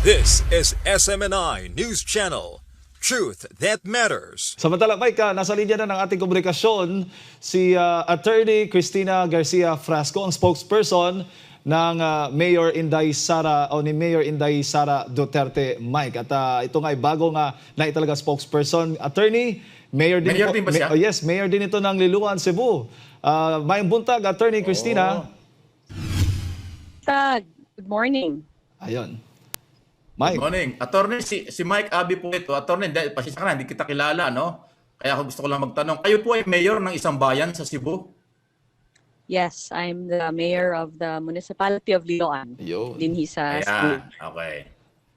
This is SMNI News Channel. Truth that matters. Samantala, Mike, nasa linya na ng ating komunikasyon si Attorney Cristina Garcia Frasco, ang spokesperson ng Mayor Inday Sara o ni Mayor Inday Sara Duterte, Mike. At ito nga ay bago nga na italaga spokesperson. Attorney, Mayor din ba siya? yes, Mayor din ito ng Liloan, Cebu. Mayang buntag, Attorney Cristina. Good morning. Ayun. Good Mike. morning. Attorney, si Mike Abi po ito. Attorney, pasensya ka na, hindi kita kilala, no? Kaya ako gusto ko lang magtanong. Kayo po ay mayor ng isang bayan sa Cebu? Yes, I'm the mayor of the municipality of Liloan. Ayun. Din sa Cebu. Ayan, okay.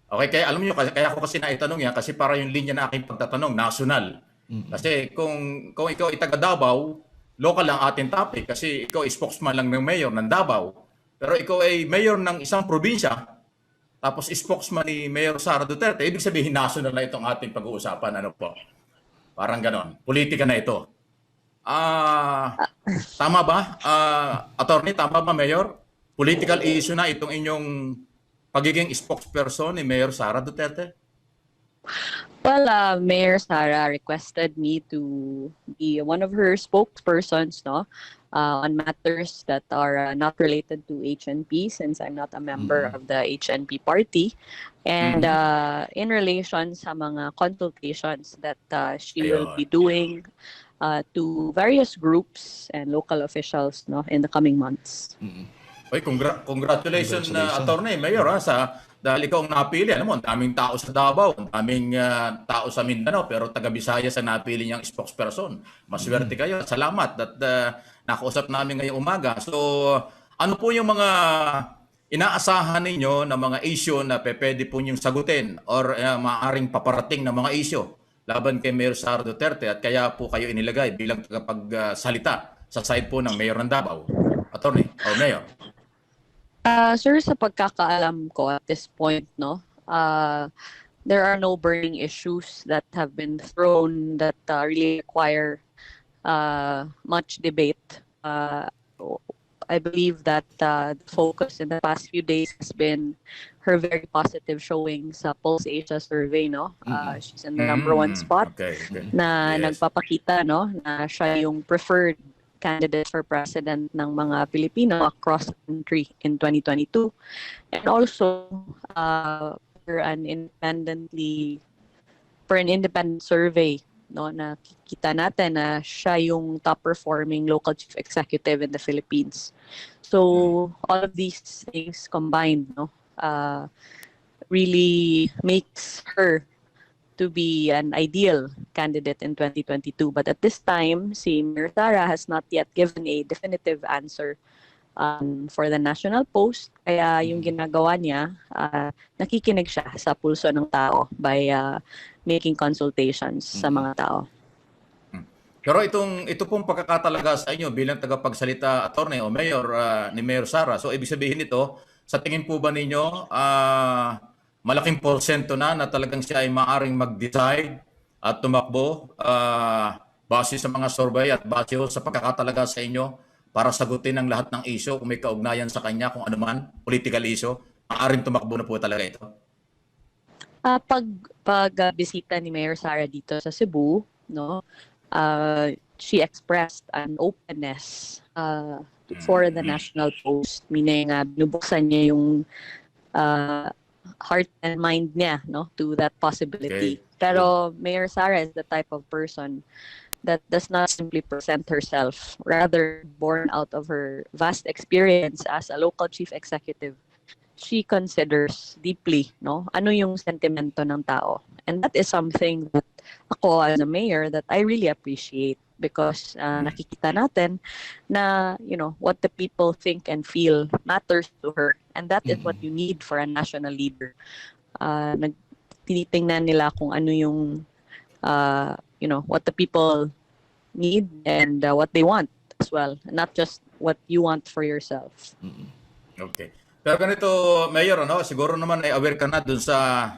Okay, kaya alam niyo, kaya ako kasi naitanong yan, kasi para yung linya na aking pagtatanong, national. Kasi kung ikaw ay taga Davao, local lang ating topic, kasi ikaw ay spokesman lang ng mayor ng Davao. Pero ikaw ay mayor ng isang probinsya, tapos spokesman ni Mayor Sara Duterte, ibig sabihin national na itong ating pag-uusapan. Ano po? Parang ganon. Politika na ito. Tama ba? Attorney, tama ba, Mayor? Political issue na itong inyong pagiging spokesperson ni Mayor Sara Duterte? Well, Mayor Sara requested me to be one of her spokespersons, no, on matters that are not related to HNP, since I'm not a member of the HNP party, and in relation sa mga consultations that she will be doing to various groups and local officials, no, in the coming months. Oy, congratulations, Attorney, Mayor, dahil ikaw ang napili. Alam mo, ang daming tao sa Davao, ang daming tao sa Mindanao, pero taga Visayas ang napili niyang spokesperson. Maswerte kayo. Salamat at nakausap namin ngayong umaga. So, ano po yung mga inaasahan ninyo na mga issue na pwede po niyong sagutin or maaaring paparating na mga issue laban kay Mayor Sara Duterte at kaya po kayo inilagay bilang tagapagsalita sa side po ng Mayor ng Davao? Attorney o Mayor? Sir, sa pagkakaalam ko at this point, no, there are no burning issues that have been thrown that really require much debate. I believe that the focus in the past few days has been her very positive showing sa Pulse Asia survey, no. She's in the number one spot na nagpapakita, no, na siya yung preferred candidate for president ng mga Pilipino across the country in 2022. And also, for an independent survey, no, nakikita natin na siya yung top performing local chief executive in the Philippines. So all of these things combined, no, really makes her to be an ideal candidate in 2022. But at this time, si Mayor Sara has not yet given a definitive answer for the national post. Kaya yung ginagawa niya, nakikinig siya sa pulso ng tao by making consultations sa mga tao. Pero ito pong pagkakatalaga sa inyo bilang tagapagsalita, attorney o mayor ni Mayor Sara. So ibig sabihin nito, sa tingin po ba ninyo, malaking porsyento na talagang siya ay maaring mag-decide at tumakbo base sa mga survey at base sa pagkakatalaga sa inyo para sagutin ang lahat ng issue kung may kaugnayan sa kanya, kung ano man, political issue, maaring tumakbo na po talaga ito? Pag-bisita ni Mayor Sara dito sa Cebu, no, she expressed an openness for the national post, meaning binubuksan niya yung heart and mind niya, no, to that possibility. Okay. Pero Mayor Sara is the type of person that does not simply present herself, rather born out of her vast experience as a local chief executive. She considers deeply, no, ano yung sentimento ng tao. And that is something that ako as a mayor that I really appreciate, because nakikita natin na, you know, what the people think and feel matters to her, and that is what you need for a national leader. Tinitingnan nila kung ano yung you know, what the people need and what they want as well, not just what you want for yourself. Okay. Pero ganito, Mayor, ano, siguro naman ay aware ka na dun sa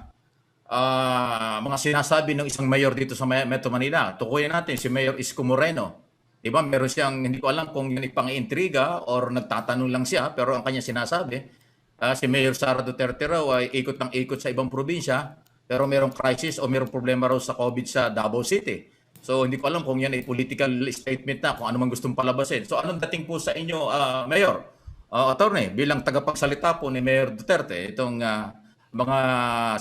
mga sinasabi ng isang mayor dito sa Metro Manila. Tukuyin natin si Mayor Isko Moreno. Di ba? Meron siyang, hindi ko alam kung yun pang-intriga or nagtatanong lang siya, pero ang kanya sinasabi, Si Mayor Sara Duterte raw ay ikot ng ikot sa ibang probinsya, pero merong crisis o merong problema raw sa COVID sa Davao City. So hindi ko alam kung yan ay political statement na, kung ano man gustong palabasin. So anong dating po sa inyo, Mayor? Attorney, bilang tagapagsalita po ni Mayor Duterte, itong mga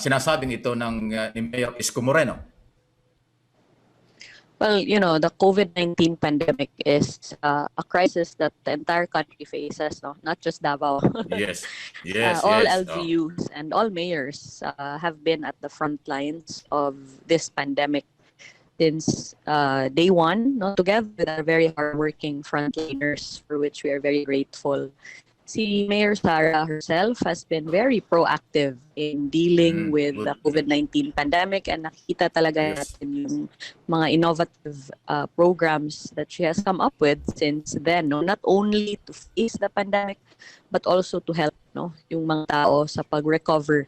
sinasabing ito ni Mayor Isko Moreno. Well, the COVID-19 pandemic is a crisis that the entire country faces, no? Not just Davao. Yes, yes, All yes. LGUs and all mayors have been at the front lines of this pandemic since day one, no? Together with our very hardworking frontliners, for which we are very grateful. Si Mayor Sara herself has been very proactive in dealing with the COVID-19 pandemic, and nakikita talaga natin yung mga innovative programs that she has come up with since then, no? Not only to face the pandemic but also to help, no, yung mga tao sa pag-recover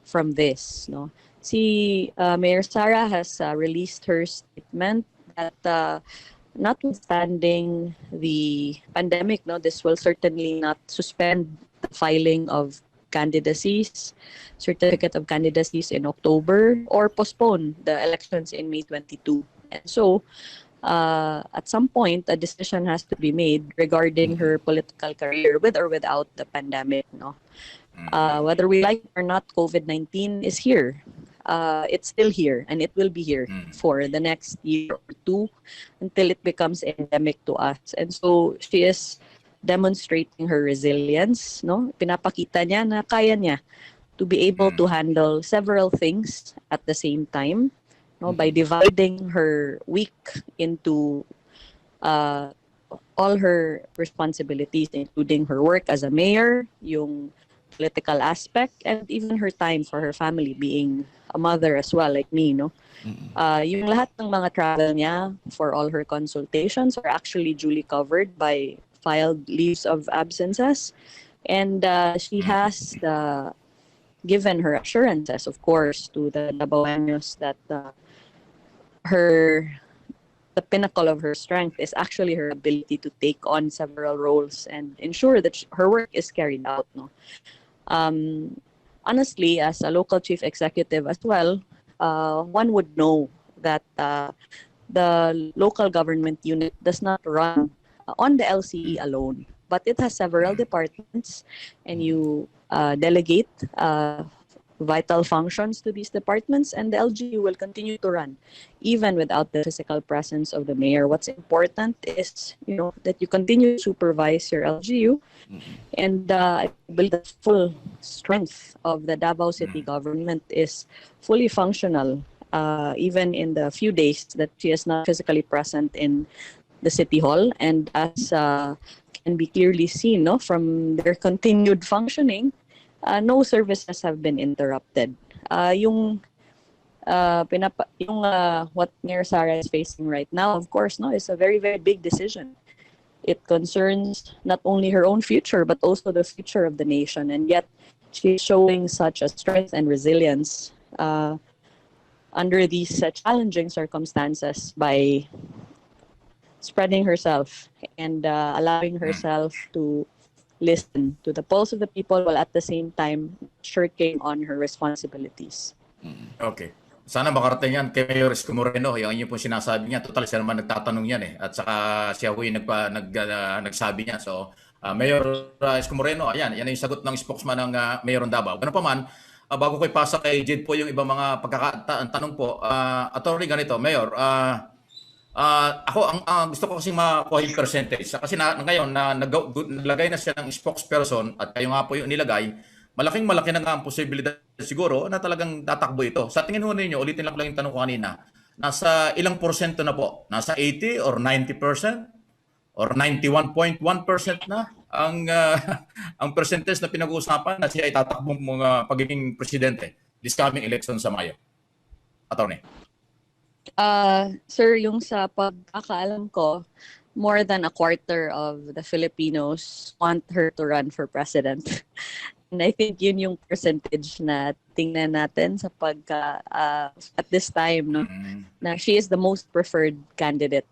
from this, no. Si Mayor Sara has released her statement that notwithstanding the pandemic, no, this will certainly not suspend the filing of candidacies, certificate of candidacies in October, or postpone the elections in May 22. And so, at some point, a decision has to be made regarding her political career, with or without the pandemic. No, whether we like it or not, COVID-19 is here. It's still here, and it will be here for the next year or two until it becomes endemic to us. And so she is demonstrating her resilience, no? Pinapakita niya na kaya niya to be able to handle several things at the same time, no? By dividing her week into all her responsibilities, including her work as a mayor, yung political aspect, and even her time for her family, being a mother as well, like me, no? Yung lahat ng mga travel niya for all her consultations are actually duly covered by filed leaves of absences, and she has given her assurances, of course, to the Dabaweños that the pinnacle of her strength is actually her ability to take on several roles and ensure that her work is carried out, no? Honestly, as a local chief executive as well, one would know that the local government unit does not run on the LCE alone, but it has several departments, and you delegate vital functions to these departments, and the LGU will continue to run even without the physical presence of the mayor. What's important is, that you continue to supervise your LGU, and I believe the full strength of the Davao City government is fully functional, even in the few days that she is not physically present in the City Hall. And as can be clearly seen, no, from their continued functioning, no services have been interrupted. What Mayor Sara is facing right now, of course, no, is a very, very big decision. It concerns not only her own future, but also the future of the nation. And yet, she's showing such a strength and resilience under these challenging circumstances by spreading herself and allowing herself to listen to the pulse of the people while at the same time shirking on her responsibilities. Okay. Sana makarating yan kay Mayor Isko Moreno. Yung inyo pong sinasabi niya. Total, siya naman nagtatanong yan eh. At saka siya ho yung nagsabi niya. So, Mayor Isko Moreno, yan yung sagot ng spokesman ng Mayor ng Davao. Ganun pa man, bago ko ipasa kay Jade po yung ibang mga pagkakatanong po, attorney ganito, Mayor, ako, ang gusto ko kasing makuha yung percentage. Kasi ngayon, naglagay na siya ng spokesperson at kayo nga po yung nilagay, malaki na nga ang posibilidad siguro na talagang tatakbo ito. Sa tingin ho ninyo, ulitin lang yung tanong ko kanina, nasa ilang porsyento na po? Nasa 80 or 90%? Or 91.1% na ang percentage na pinag-uusapan na siya ay tatakbong mga pagiging presidente this coming election sa Mayo? Attorney. Sir, yung sa pagkakaalam ko, more than a quarter of the Filipinos want her to run for president. And I think yun yung percentage na tingnan natin sa at this time, no, na she is the most preferred candidate.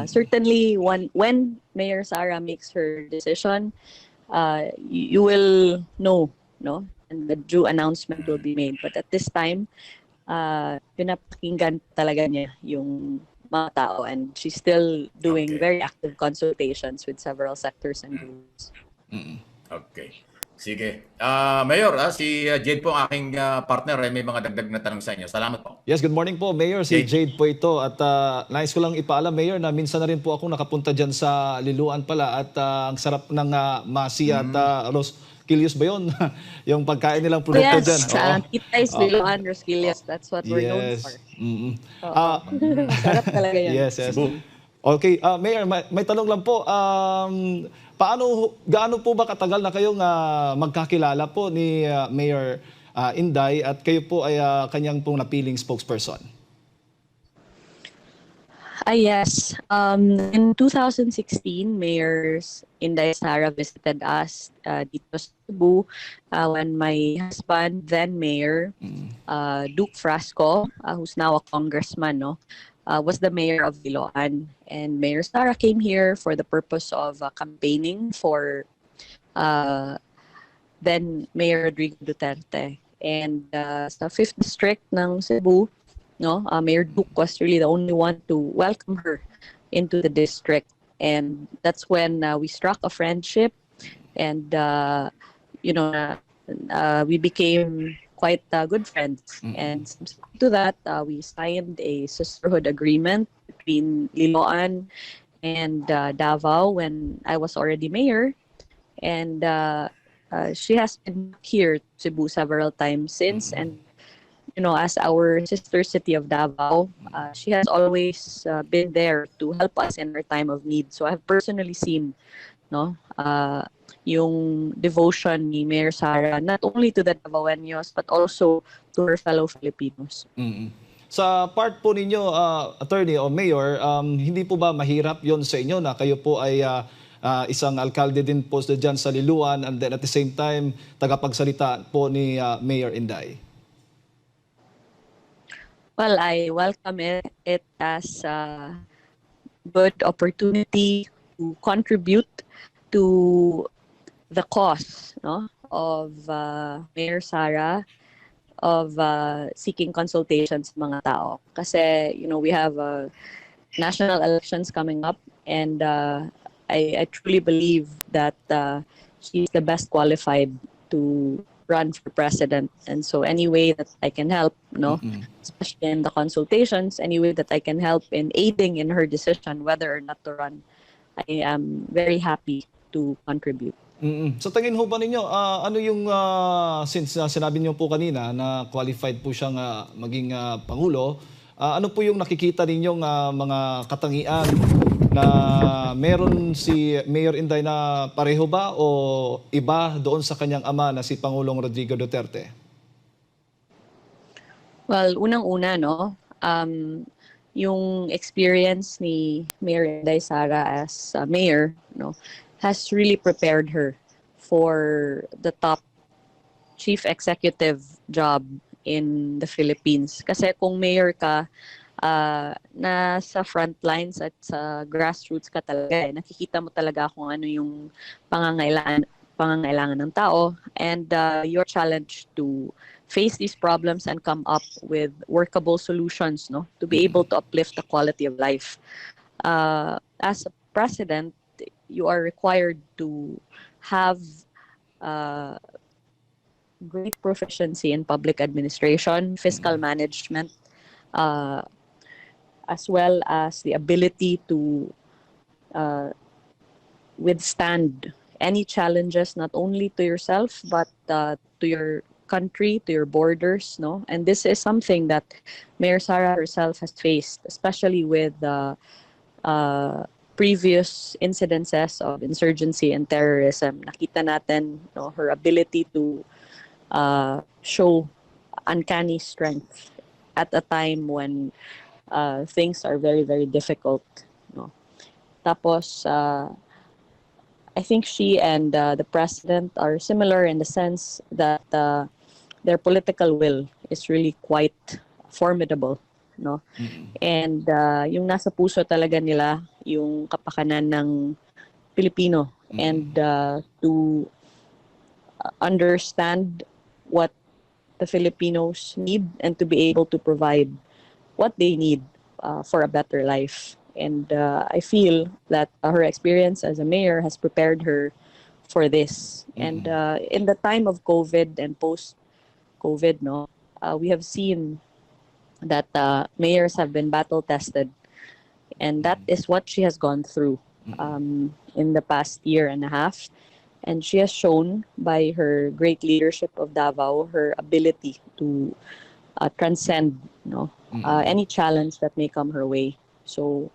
Certainly, when Mayor Sara makes her decision, you will know no? And the due announcement will be made. But at this time, pinapakinggan talaga niya yung mga tao, and she's still doing Okay. very active consultations with several sectors and groups. Okay. Sige. Mayor, si Jade po ang aking partner. May mga dagdag na tanong sa inyo. Salamat po. Yes, good morning po, Mayor. Si Jade po ito. At nais ko lang ipaalam, Mayor, na minsan na rin po ako nakapunta dyan sa Liloan pala. At ang sarap ng masi at Rosquillos ba yun? Yung pagkain nilang produkto dyan. Kitay's Liloan, Rosquillos. That's what we're known for. Sarap talaga yan. Yes. Okay, Mayor, may tanong lang po. Gaano po ba katagal na kayong magkakilala po ni Mayor Inday at kayo po ay kanyang pong napiling spokesperson? Yes. In 2016, Mayor Inday Sara visited us dito sa Cebu when my husband, then Mayor Duke Frasco, who's now a congressman, was the mayor of Liloan. And Mayor Sara came here for the purpose of campaigning for then Mayor Rodrigo Duterte. And sa 5th District ng Cebu, Mayor Duke was really the only one to welcome her into the district. And that's when we struck a friendship, and we became quite good friends. And subsequent to that, we signed a sisterhood agreement between Liloan and Davao when I was already mayor. And she has been here to Cebu several times since. And as our sister city of Davao, she has always been there to help us in our time of need. So I have personally seen yung devotion ni Mayor Sara not only to the Davaoenos but also to her fellow Filipinos. Sa part po ninyo, attorney o mayor, hindi po ba mahirap yon sa inyo na kayo po ay isang alkalde din po dyan sa Liloan, and then at the same time tagapagsalita po ni Mayor Inday? Well, I welcome it as a good opportunity to contribute to the cause of Mayor Sara of seeking consultations sa mga tao. Kasi, we have national elections coming up, and I truly believe that she's the best qualified to run for president. And so any way that I can help, especially in the consultations, any way that I can help in aiding in her decision whether or not to run, I am very happy to contribute. So tingin ho ba ninyo, ano yung, since sinabi niyo po kanina na qualified po siyang maging Pangulo, ano po yung nakikita ninyong mga katangian na meron si Mayor Inday na pareho ba o iba doon sa kanyang ama na si Pangulong Rodrigo Duterte? Well, unang-una, yung experience ni Mayor Inday Sara as mayor, has really prepared her for the top chief executive job in the Philippines. Kasi kung mayor ka, nasa front lines at sa grassroots ka talaga. Nakikita mo talaga kung ano yung pangangailangan ng tao, and you're challenged to face these problems and come up with workable solutions, to be able to uplift the quality of life. As a president, you are required to have great proficiency in public administration, fiscal management, as well as the ability to withstand any challenges, not only to yourself, but to your country, to your borders. And this is something that Mayor Sara herself has faced, especially with previous incidences of insurgency and terrorism. Nakita natin her ability to show uncanny strength at a time when things are very, very difficult. Tapos, I think she and the president are similar in the sense that their political will is really quite formidable. And yung nasa puso talaga nila yung kapakanan ng Pilipino, and to understand what the Filipinos need and to be able to provide what they need for a better life. And I feel that her experience as a mayor has prepared her for this. And in the time of COVID and post-COVID, we have seen that mayors have been battle tested, and that is what she has gone through in the past year and a half. And she has shown by her great leadership of Davao her ability to transcend any challenge that may come her way. So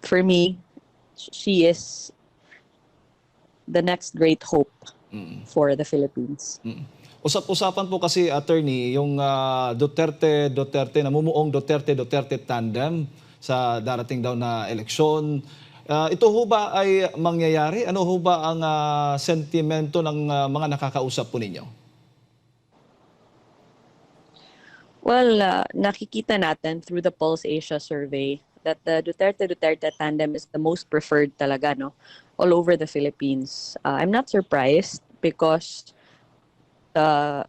for me, she is the next great hope for the Philippines. Usap-usapan po kasi, attorney, yung Duterte, namumuong Duterte tandem sa darating daw na eleksyon. Ito ho ba ay mangyayari? Ano ho ba ang sentimento ng mga nakakausap po ninyo? Well, nakikita natin through the Pulse Asia survey that the Duterte tandem is the most preferred talaga, all over the Philippines. I'm not surprised because the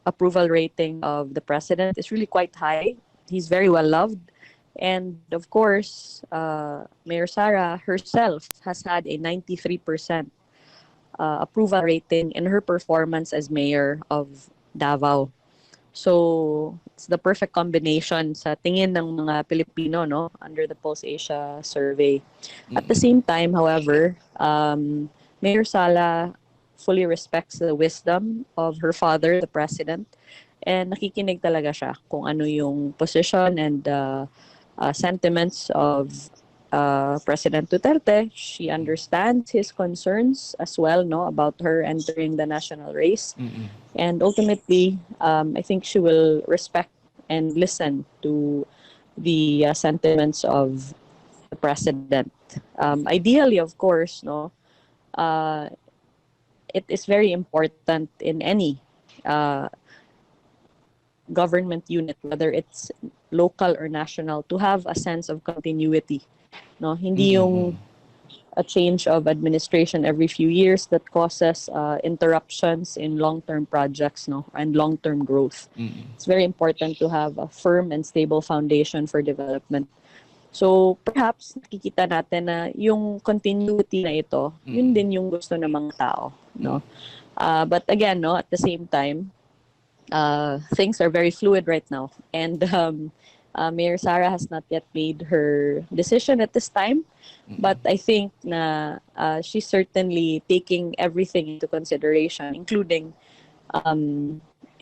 approval rating of the president is really quite high. He's very well loved. And of course, Mayor Sara herself has had a 93% approval rating in her performance as mayor of Davao. So it's the perfect combination sa tingin ng mga Pilipino, under the Pulse Asia survey. At the same time, however, Mayor Sala fully respects the wisdom of her father, the president, and nakikinig talaga siya kung ano yung position and sentiments of President Duterte. She understands his concerns as well, about her entering the national race. And ultimately, I think she will respect and listen to the sentiments of the president. Ideally, of course, it is very important in any government unit, whether it's local or national, to have a sense of continuity. Hindi yung a change of administration every few years that causes interruptions in long-term projects and long-term growth. It's very important to have a firm and stable foundation for development. So perhaps nakikita natin na yung continuity na ito, yun din yung gusto ng mga tao. But again, at the same time, things are very fluid right now. And Mayor Sara has not yet made her decision at this time. But I think na she's certainly taking everything into consideration, including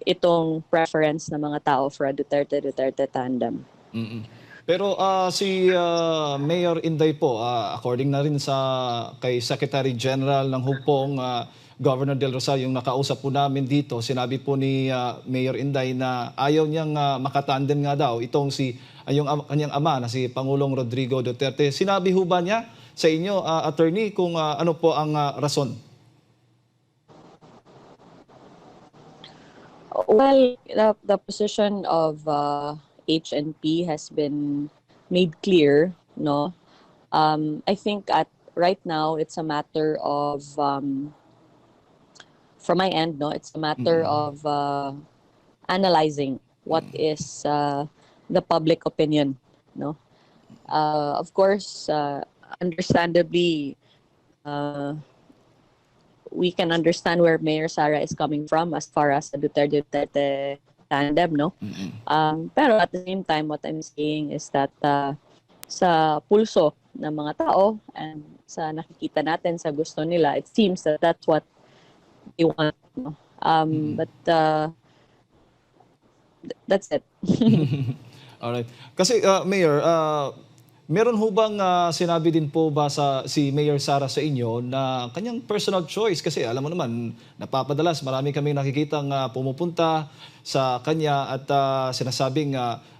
itong preference ng mga tao for a Duterte tandem. Pero si Mayor Inday po, according na rin kay Secretary General ng Hugpong, Governor Del Rosario, yung nakausap po namin dito, sinabi po ni Mayor Inday na ayaw niyang makatandem nga daw itong yung kanyang ama na si Pangulong Rodrigo Duterte. Sinabi ho ba niya sa inyo, attorney, kung ano po ang rason? Well, the position of HNP has been made clear, I think right now it's a matter of from my end, it's a matter of analyzing what is the public opinion, Of course, understandably, we can understand where Mayor Sara is coming from as far as the Duterte tandem, pero at the same time, what I'm saying is that sa pulso ng mga tao and sa nakikita natin sa gusto nila, it seems that that's what they want. But that's it. Alright. Kasi Mayor, meron ho bang sinabi din po ba si Mayor Sara sa inyo na kanyang personal choice? Kasi alam mo naman, napapadalas marami kaming nakikitang pumupunta sa kanya at sinasabing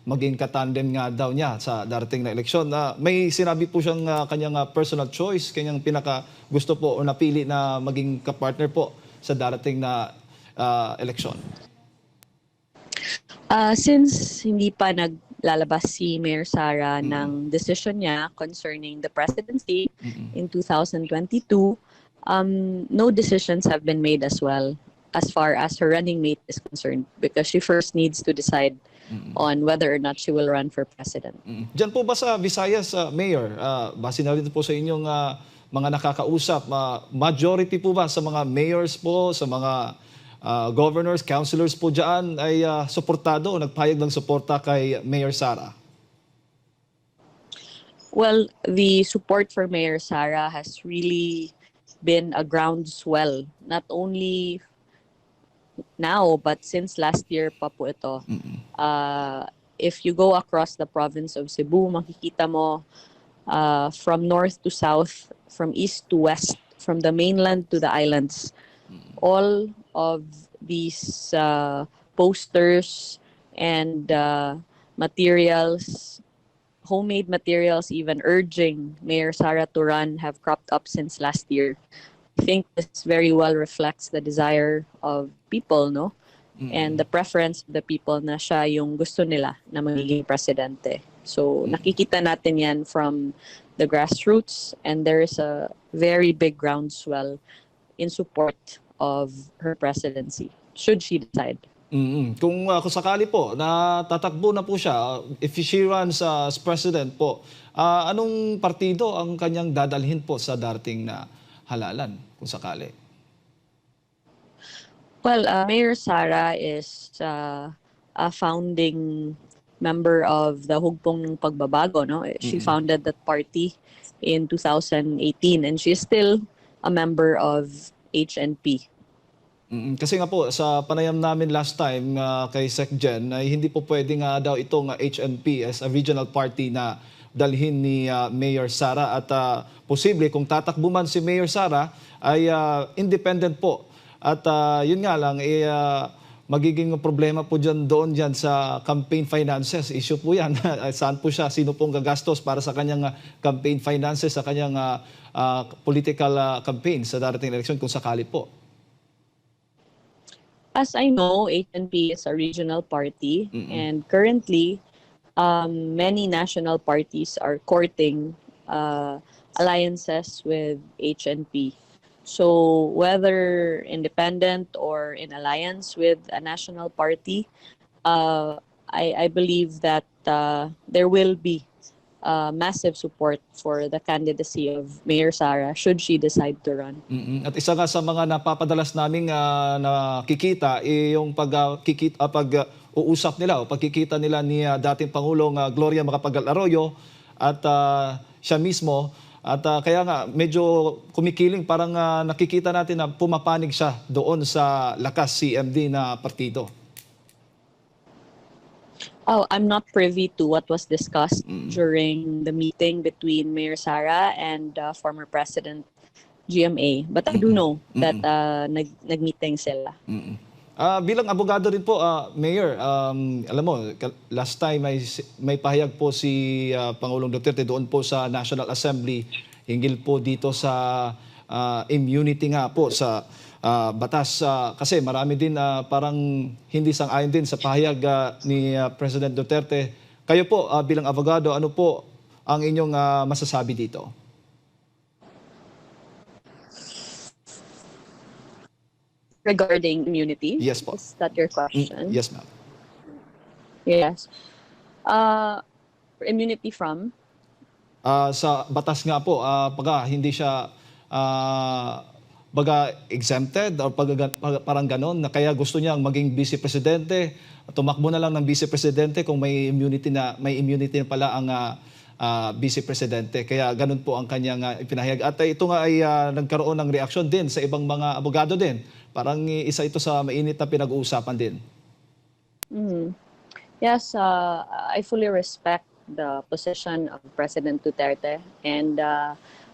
maging katandem nga daw niya sa darating na eleksyon. May sinabi po siyang kanyang personal choice, kanyang pinaka gusto po o napili na maging kapartner po sa darating na eleksyon. Since hindi pa naglalabas si Mayor Sara ng decision niya concerning the presidency in 2022, no decisions have been made as well as far as her running mate is concerned because she first needs to decide on whether or not she will run for president. Diyan po ba sa Visayas, Mayor, base na rin po sa inyong mga nakakausap, majority po ba sa mga mayors po, sa mga governors, councilors po dyan ay suportado o nagpahayag ng suporta kay Mayor Sara? Well, the support for Mayor Sara has really been a groundswell, not only now but since last year pa po ito. If you go across the province of Cebu, makikita mo from north to south, from east to west, from the mainland to the islands, all of these posters and materials, homemade materials, even urging Mayor Sara to run, have cropped up since last year. I think this very well reflects the desire of people, no? And the preference of the people na siya yung gusto nila na magiging presidente. So nakikita natin yan from the grassroots, and there is a very big groundswell in support of her presidency, should she decide. Kung sakali po na tatakbo na po siya, if she runs as president po, anong partido ang kanyang dadalhin po sa darating na halalan kung sakali? Well, Mayor Sara is a founding member of the Hugpong ng Pagbabago. No? She founded that party in 2018 and she's still a member of HNP. Kasi nga po, sa panayam namin last time kay SecGen, ay hindi po pwede nga daw itong HNP as a regional party na dalhin ni Mayor Sara at posible kung tatakbo man si Mayor Sara ay independent po. At yun nga lang, magiging problema po doon dyan sa campaign finances. Issue po yan. Saan po siya? Sino pong gagastos para sa kanyang campaign finances, sa kanyang political campaign sa darating eleksyon kung sakali po? As I know, HNP is a regional party, and currently, many national parties are courting alliances with HNP. So whether independent or in alliance with a national party, I believe that there will be massive support for the candidacy of Mayor Sara should she decide to run. At isa nga sa mga napapadalas naming nakikita yung pag-uusap nila o pagkikita nila ni dating Pangulong Gloria Macapagal Arroyo at siya mismo. At kaya nga medyo kumikiling, parang nakikita natin na pumapanig siya doon sa Lakas CMD na partido. Oh, I'm not privy to what was discussed during the meeting between Mayor Sara and former President GMA. But I do know that nag-meeting sila. Bilang abogado rin po, Mayor, alam mo, last time may pahayag po si Pangulong Duterte doon po sa National Assembly hinggil po dito sa immunity nga po sa batas. Kasi marami din parang hindi sang-ayon din sa pahayag ni President Duterte. Kayo po bilang abogado, ano po ang inyong masasabi dito? Regarding immunity? Yes po. Is that your question? Yes, ma'am. Yes. Immunity from? Sa batas nga po, pagka hindi siya baga exempted or parang ganon, na kaya gusto niyang maging vice-presidente, tumakbo na lang ng vice-presidente kung may immunity na pala ang vice-presidente. Kaya ganon po ang kanyang ipinahayag. At ito nga ay nagkaroon ng reaksyon din sa ibang mga abogado din. Parang isa ito sa mainit na pinag-uusapan din. Yes, I fully respect the position of President Duterte, and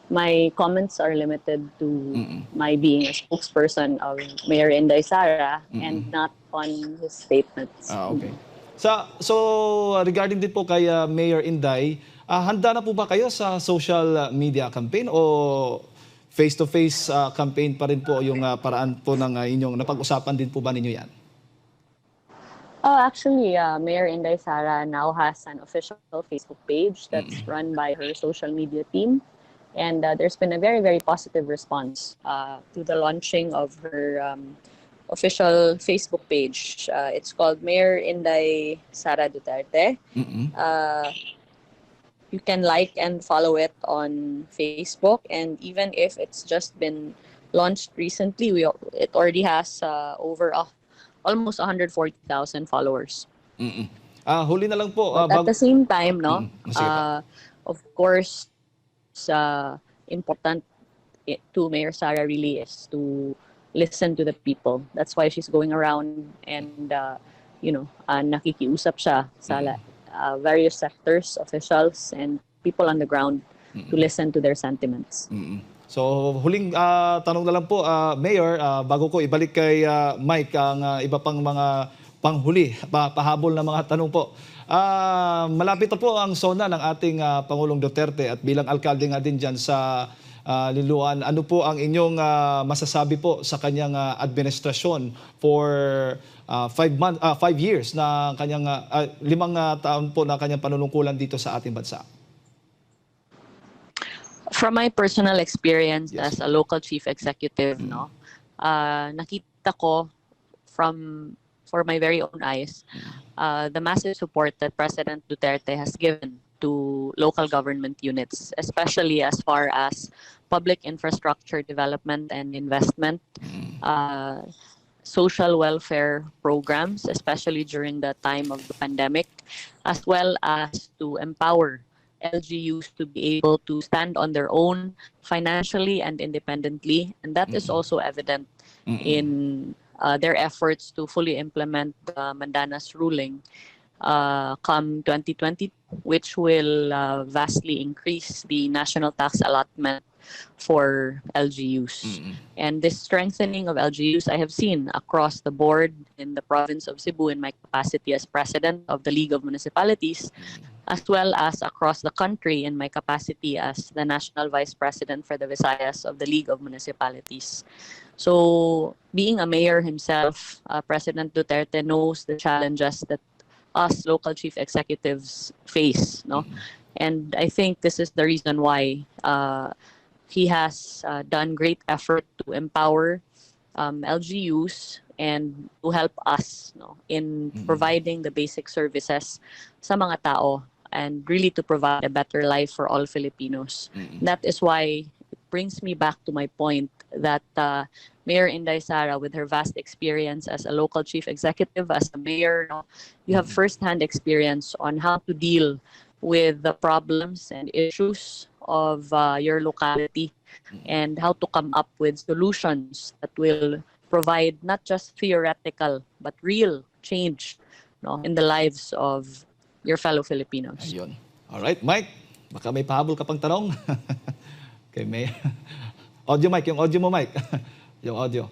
my comments are limited to my being a spokesperson of Mayor Inday Sara and not on his statements. Okay. So regarding din po kay Mayor Inday, handa na po ba kayo sa social media campaign o face-to-face campaign pa rin po yung paraan po ng inyong napag-usapan din po ba ninyo yan? Actually, Mayor Inday Sara now has an official Facebook page that's run by her social media team. And there's been a very, very positive response to the launching of her official Facebook page. It's called Mayor Inday Sara Duterte. You can like and follow it on Facebook, and even if it's just been launched recently, it already has almost 140,000 followers. Huli na lang po. But at the same time, no, Sige pa. of course, important to Mayor Sara really is to listen to the people. That's why she's going around and nakikiusap siya sa various sectors, officials, and people on the ground to listen to their sentiments. So huling tanong na lang po, Mayor, bago ko ibalik kay Mike ang iba pang mga panghuli, pahabol na mga tanong po. Malapit na po ang SONA ng ating Pangulong Duterte at bilang alkalde nga din dyan sa Liloan, ano po ang inyong masasabi po sa kanyang administrasyon for 5 years na kanyang 5 taon po na kanyang panunungkulan dito sa ating bansa? From my personal experience as a local chief executive, nakita ko for my very own eyes the massive support that President Duterte has given to local government units, especially as far as public infrastructure development and investment, social welfare programs, especially during the time of the pandemic, as well as to empower LGUs to be able to stand on their own financially and independently. And that is also evident in their efforts to fully implement the Mandanas ruling come 2020, which will vastly increase the national tax allotment for LGUs. And this strengthening of LGUs I have seen across the board in the province of Cebu in my capacity as president of the League of Municipalities, as well as across the country in my capacity as the national vice president for the Visayas of the League of Municipalities. So being a mayor himself, President Duterte knows the challenges that us local chief executives face, no? And I think this is the reason why he has done great effort to empower LGUs and to help us, no, in providing the basic services sa mga tao and really to provide a better life for all Filipinos. That is why it brings me back to my point that Mayor Inday Sara, with her vast experience as a local chief executive, as a mayor, you have first-hand experience on how to deal with the problems and issues of your locality and how to come up with solutions that will provide not just theoretical but real change, no, in the lives of your fellow Filipinos. Ayun. Alright, Mike, baka may pahabol ka pang tanong. Okay, may audio mic, yung audio mo, Mike. Yung audio.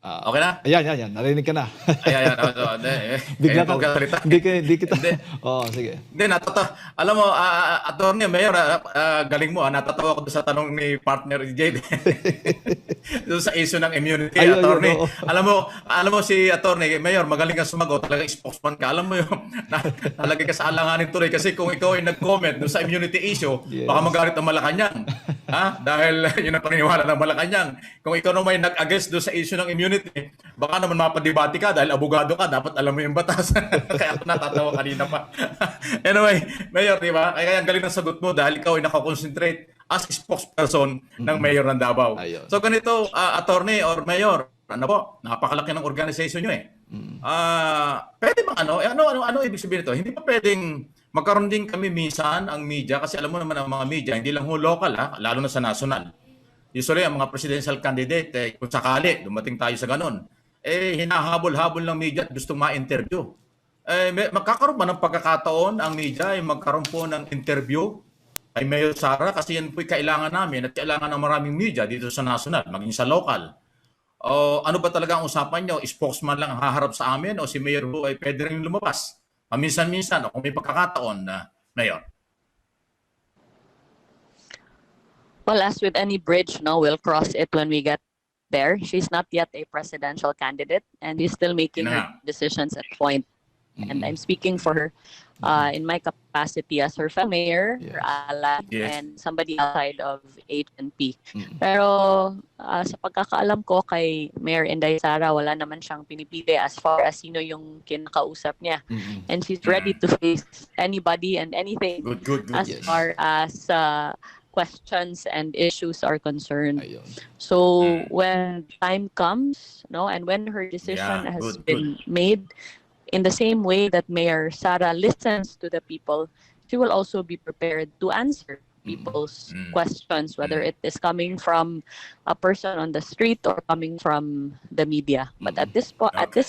Okay na? Ayan. Narinig ka na. Ayan. Bigla ka. Hindi kita. Oo, sige. Hindi, natatawa. Alam mo, Attorney, Mayor, galing mo. Natatawa ko doon sa tanong ni partner Jade. Doon sa issue ng immunity, Attorney. Alam mo si Attorney, Mayor, magaling kang sumagot. Talaga spokesman ka. Alam mo yung talaga ka sa alanganin tuloy. Kasi kung ikaw ay nag-comment doon sa immunity issue, baka magalit ang Malacanang. Dahil yun ang paniniwala ng Malacanang. Kung ikaw naman ay nag-against doon sa issue ng immunity, baka naman mapadebate ka dahil abogado ka, dapat alam mo yung batas. Kaya ako natatawa kanina pa. Anyway, Mayor, di ba? Kaya ang galing ng sagot mo dahil ikaw ay nakakonsentrate as spokesperson ng Mayor ng Davao. Ayun. So ganito, Attorney or Mayor, ano po, napakalaki ng organization nyo eh. Pwede bang ano ibig sabihin ito? Hindi pa pwedeng magkaroon din kami minsan ang media, kasi alam mo naman ang mga media, hindi lang local, lalo na sa national. Usually, ang mga presidential candidate, kung sakali, dumating tayo sa ganun, hinahabol-habol ng media at gustong ma-interview. Magkakaroon ba ng pagkakataon ang media ay magkaroon po ng interview kay Mayor Sara? Kasi yan po'y kailangan namin at kailangan ng maraming media dito sa national, maging sa local. O ano ba talaga ang usapan nyo? Spokesman lang ang haharap sa amin o si Mayor po ay pwede rin lumabas? Paminsan-minsan o kung may pagkakataon na Mayor. Well, as with any bridge, no, we'll cross it when we get there. She's not yet a presidential candidate, and she's still making her decisions at point. And I'm speaking for her in my capacity as her fellow mayor, her ally, Yes. and somebody outside of HNP. Pero sa pagkakaalam ko kay Mayor Inday Sara, wala naman siyang pinipili as far as sino yung kinakausap niya. And she's ready to face anybody and anything Good. as far as questions and issues are concerned. Ayun. So when time comes, and when her decision Yeah, has good. been made, in the same way that Mayor Sara listens to the people, she will also be prepared to answer people's questions, whether it is coming from a person on the street or coming from the media. But at this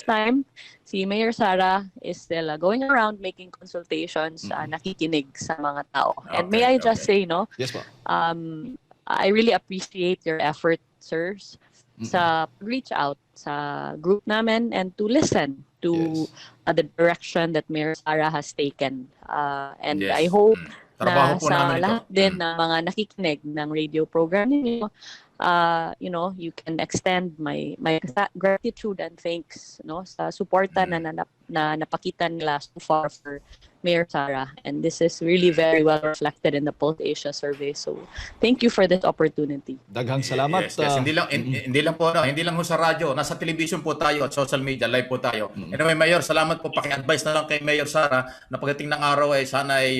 time, si Mayor Sara is still going around making consultations, nakikinig sa mga tao. And may I just say, Yes po. I really appreciate your effort, sirs, sa reach out sa group namin and to listen to the direction that Mayor Sara has taken. And Yes. I hope Trabaho na po sa namin ito. lahat din ng mga nakikinig ng radio program ninyo, you can extend my gratitude and thanks sa suporta na napakita nila so far for Mayor Sara. And this is really very well reflected in the Pulse Asia survey. So thank you for this opportunity. Daghang salamat. Yes. Hindi lang po sa radyo, nasa television po tayo at social media, live po tayo. Anyway, Mayor, salamat po. Paki-advise na lang kay Mayor Sara na pagdating ng araw ay sana ay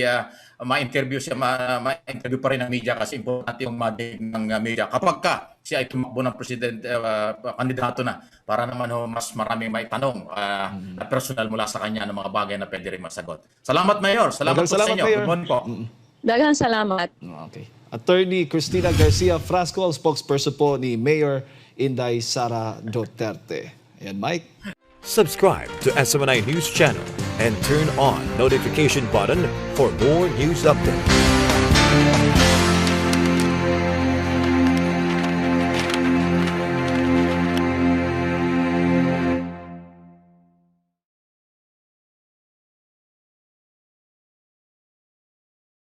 ma-interview siya, ma-interview pa rin ng media kasi importante yung madinig ng media. Kapag siya ay tumakbo ng presidente, kandidato na, para naman mas maraming may tanong na personal mula sa kanya ng mga bagay na pwede rin masagot. Salamat, Mayor. Salamat po sa inyo. Mayor. Good morning po. Daghang salamat. Okay. Attorney Cristina Garcia Frasco, ang spokesperson po ni Mayor Inday Sara Duterte. Ayan, Mike. Subscribe to SMNI News Channel and turn on notification button for more news updates.